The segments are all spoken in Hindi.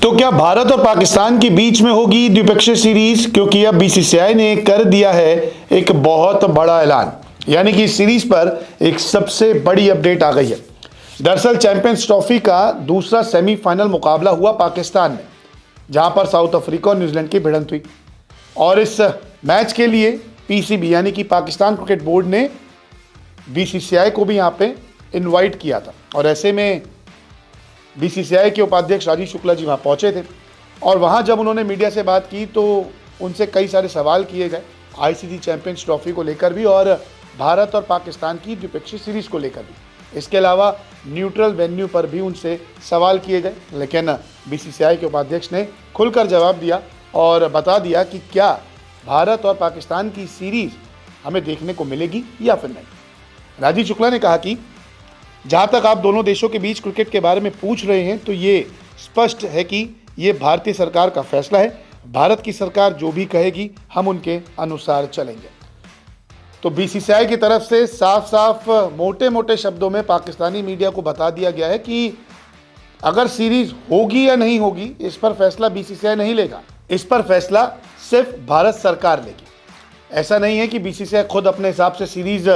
तो क्या भारत और पाकिस्तान के बीच में होगी द्विपक्षीय सीरीज, क्योंकि अब बीसीसीआई ने कर दिया है एक बहुत बड़ा ऐलान। यानी कि इस सीरीज पर एक सबसे बड़ी अपडेट आ गई है। दरअसल चैंपियंस ट्रॉफी का दूसरा सेमीफाइनल मुकाबला हुआ पाकिस्तान में, जहां पर साउथ अफ्रीका और न्यूजीलैंड की भिड़ंत हुई। और इस मैच के लिए पीसीबी यानी कि पाकिस्तान क्रिकेट बोर्ड ने बीसीसीआई को भी यहां पे इनवाइट किया था। और ऐसे में बीसीसीआई के उपाध्यक्ष राजीव शुक्ला जी वहाँ पहुँचे थे, और वहाँ जब उन्होंने मीडिया से बात की तो उनसे कई सारे सवाल किए गए आईसीसी चैंपियंस ट्रॉफी को लेकर भी और भारत और पाकिस्तान की द्विपक्षीय सीरीज को लेकर भी। इसके अलावा न्यूट्रल वेन्यू पर भी उनसे सवाल किए गए, लेकिन बीसीसीआई के उपाध्यक्ष ने खुलकर जवाब दिया और बता दिया कि क्या भारत और पाकिस्तान की सीरीज हमें देखने को मिलेगी या फिर नहीं। राजीव शुक्ला ने कहा कि जहाँ तक आप दोनों देशों के बीच क्रिकेट के बारे में पूछ रहे हैं, तो ये स्पष्ट है कि ये भारतीय सरकार का फैसला है। भारत की सरकार जो भी कहेगी हम उनके अनुसार चलेंगे। तो बीसीसीआई की तरफ से साफ साफ मोटे मोटे शब्दों में पाकिस्तानी मीडिया को बता दिया गया है कि अगर सीरीज होगी या नहीं होगी, इस पर फैसला बीसीसीआई नहीं लेगा। इस पर फैसला सिर्फ भारत सरकार लेगी। ऐसा नहीं है कि बीसीसीआई खुद अपने हिसाब से सीरीज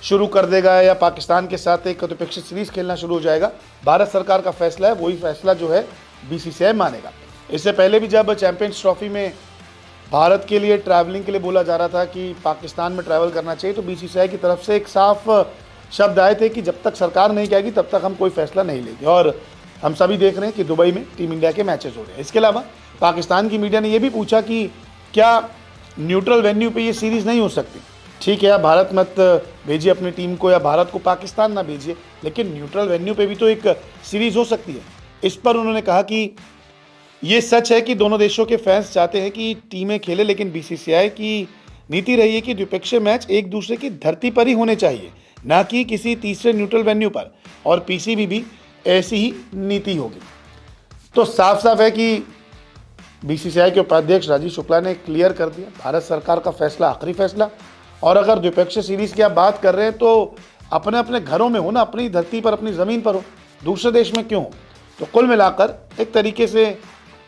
शुरू कर देगा या पाकिस्तान के साथ एक द्विपक्षीय सीरीज खेलना शुरू हो जाएगा। भारत सरकार का फैसला है, वही फैसला जो है बीसीसीआई मानेगा। इससे पहले भी जब चैंपियंस ट्रॉफी में भारत के लिए ट्रैवलिंग के लिए बोला जा रहा था कि पाकिस्तान में ट्रैवल करना चाहिए, तो बीसीसीआई की तरफ से एक साफ शब्द आए थे कि जब तक सरकार नहीं कहेगी तब तक हम कोई फैसला नहीं लेंगे। और हम सभी देख रहे हैं कि दुबई में टीम इंडिया के मैचेस हो रहे हैं। इसके अलावा पाकिस्तान की मीडिया ने यह भी पूछा कि क्या न्यूट्रल वेन्यू पर यह सीरीज़ नहीं हो सकती। ठीक है, भारत मत भेजिए अपनी टीम को या भारत को पाकिस्तान ना भेजिए, लेकिन न्यूट्रल वेन्यू पे भी तो एक सीरीज़ हो सकती है। इस पर उन्होंने कहा कि ये सच है कि दोनों देशों के फैंस चाहते हैं कि टीमें खेले, लेकिन बीसीसीआई की नीति रही है कि द्विपक्षीय मैच एक दूसरे की धरती पर ही होने चाहिए, ना कि किसी तीसरे न्यूट्रल वेन्यू पर। और पीसीबी भी ऐसी ही नीति होगी। तो साफ साफ है कि बीसीसीआई के उपाध्यक्ष राजीव शुक्ला ने क्लियर कर दिया, भारत सरकार का फैसला आखिरी फैसला। और अगर द्विपक्षीय सीरीज की आप बात कर रहे हैं तो अपने अपने घरों में हो ना, अपनी धरती पर अपनी ज़मीन पर हो, दूसरे देश में क्यों हो। तो कुल मिलाकर एक तरीके से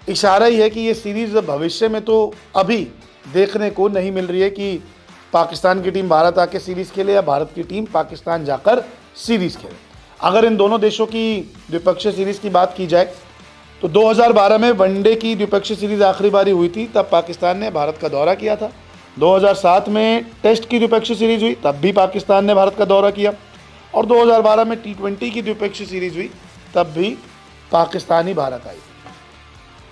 इशारा ही है कि ये सीरीज़ भविष्य में तो अभी देखने को नहीं मिल रही है कि पाकिस्तान की टीम भारत आके सीरीज़ खेले या भारत की टीम पाकिस्तान जाकर सीरीज़ खेले। अगर इन दोनों देशों की द्विपक्षीय सीरीज़ की बात की जाए तो 2012 में वनडे की द्विपक्षीय सीरीज़ आखिरी बारी हुई थी, तब पाकिस्तान ने भारत का दौरा किया था। 2007 में टेस्ट की द्विपक्षीय सीरीज हुई, तब भी पाकिस्तान ने भारत का दौरा किया। और 2012 में T20 की द्विपक्षीय सीरीज हुई, तब भी पाकिस्तान ही भारत आई।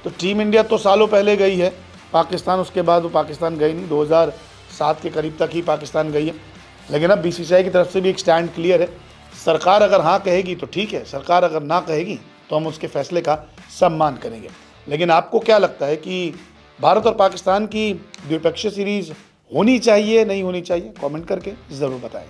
तो टीम इंडिया तो सालों पहले गई है, पाकिस्तान उसके बाद वो पाकिस्तान गई नहीं, 2007 के करीब तक ही पाकिस्तान गई है। लेकिन अब बीसीसीआई की तरफ से भी एक स्टैंड क्लियर है। सरकार अगर हाँ कहेगी तो ठीक है, सरकार अगर ना कहेगी तो हम उसके फैसले का सम्मान करेंगे। लेकिन आपको क्या लगता है कि भारत और पाकिस्तान की द्विपक्षीय सीरीज होनी चाहिए नहीं होनी चाहिए? कमेंट करके ज़रूर बताएं।